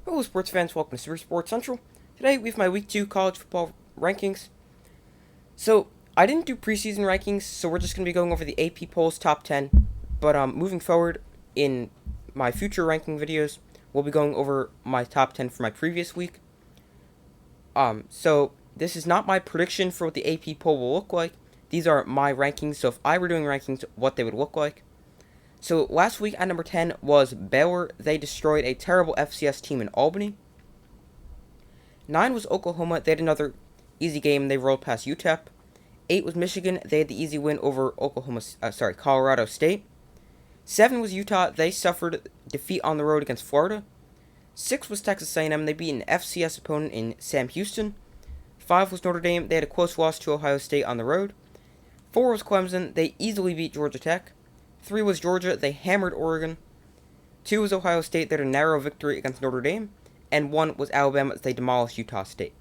Hello, sports fans. Welcome to Super Sports Central. Today, we have my Week 2 college football rankings. So, I didn't do preseason rankings, so we're just going to be going over the AP polls top 10. But moving forward in my future ranking videos, we'll be going over my top 10 for my previous week. So, this is not my prediction for what the AP poll will look like. These are my rankings, so if I were doing rankings, what they would look like. So last week at number 10 was Baylor. They destroyed a terrible FCS team in Albany. 9 was Oklahoma. They had another easy game. They rolled past UTEP. 8 was Michigan. They had the easy win over Colorado State. 7 was Utah. They suffered defeat on the road against Florida. 6 was Texas A&M. They beat an FCS opponent in Sam Houston. 5 was Notre Dame. They had a close loss to Ohio State on the road. 4 was Clemson. They easily beat Georgia Tech. 3 was Georgia. They hammered Oregon. 2 was Ohio State. They had a narrow victory against Notre Dame. And 1 was Alabama as they demolished Utah State.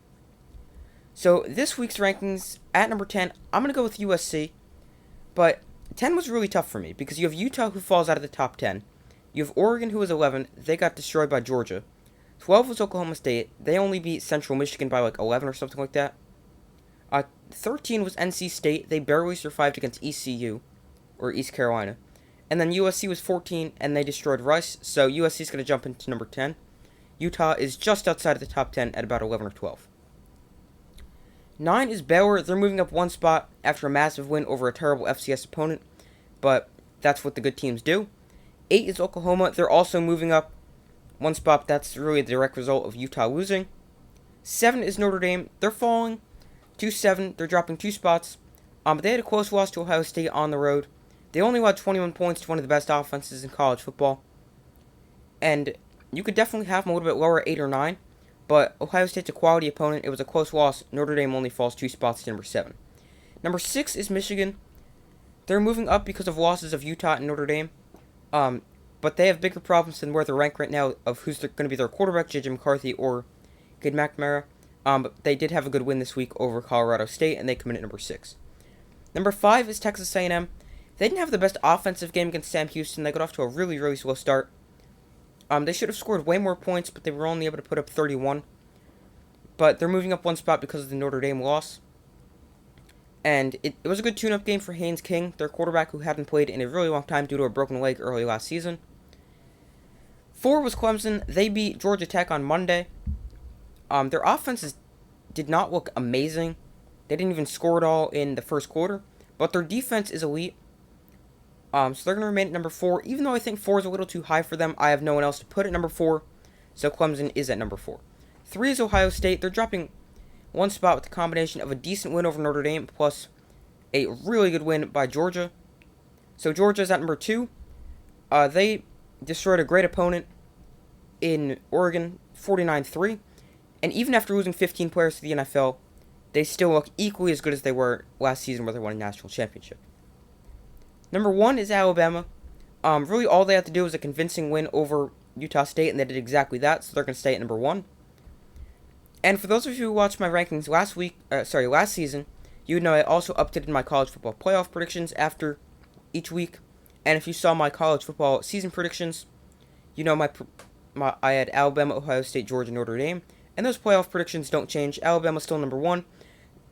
So this week's rankings, at number 10, I'm going to go with USC. But 10 was really tough for me because you have Utah, who falls out of the top 10. You have Oregon, who was 11. They got destroyed by Georgia. 12 was Oklahoma State. They only beat Central Michigan by like 11 or something like that. 13 was NC State. They barely survived against ECU, or East Carolina. And then USC was 14, and they destroyed Rice, so USC is going to jump into number 10. Utah is just outside of the top 10 at about 11 or 12. 9 is Baylor. They're moving up one spot after a massive win over a terrible FCS opponent, but that's what the good teams do. 8 is Oklahoma. They're also moving up one spot. That's really a direct result of Utah losing. 7 is Notre Dame. They're falling to 7. They're dropping 2 spots, but they had a close loss to Ohio State on the road. They only allowed 21 points to one of the best offenses in college football. And you could definitely have them a little bit lower, 8 or 9. But Ohio State's a quality opponent. It was a close loss. Notre Dame only falls 2 spots to number 7. Number 6 is Michigan. They're moving up because of losses of Utah and Notre Dame. But they have bigger problems than where they're ranked right now of who's going to be their quarterback, J.J. McCarthy or Kid McNamara. But they did have a good win this week over Colorado State, and they come in at number 6. Number 5 is Texas A&M. They didn't have the best offensive game against Sam Houston. They got off to a really, really slow start. They should have scored way more points, but they were only able to put up 31. But they're moving up one spot because of the Notre Dame loss. And it was a good tune-up game for Haynes King, their quarterback who hadn't played in a really long time due to a broken leg early last season. 4 was Clemson. They beat Georgia Tech on Monday. Their offenses did not look amazing. They didn't even score at all in the first quarter. But their defense is elite. So they're going to remain at number 4. Even though I think 4 is a little too high for them, I have no one else to put at number 4. So Clemson is at number 4. 3 is Ohio State. They're dropping one spot with the combination of a decent win over Notre Dame plus a really good win by Georgia. So Georgia is at number 2. They destroyed a great opponent in Oregon, 49-3. And even after losing 15 players to the NFL, they still look equally as good as they were last season where they won a national championship. Number 1 is Alabama. Really all they have to do is a convincing win over Utah State, and they did exactly that, so they're going to stay at number 1. And for those of you who watched my rankings last season, you would know I also updated my college football playoff predictions after each week. And if you saw my college football season predictions, you know I had Alabama, Ohio State, Georgia, Notre Dame, and those playoff predictions don't change. Alabama's still number 1.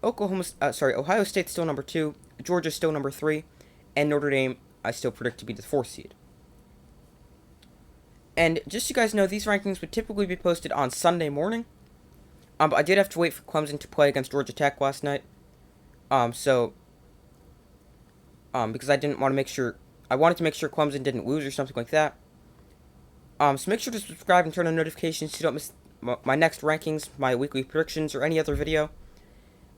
Ohio State's still number 2. Georgia's still number 3. And Notre Dame, I still predict to be the 4th seed. And just so you guys know, these rankings would typically be posted on Sunday morning. But I did have to wait for Clemson to play against Georgia Tech last night. Because I wanted to make sure Clemson didn't lose or something like that. So make sure to subscribe and turn on notifications so you don't miss my next rankings, my weekly predictions, or any other video.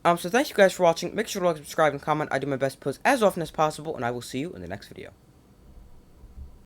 So thank you guys for watching. Make sure to like, subscribe, and comment. I do my best to post as often as possible, and I will see you in the next video.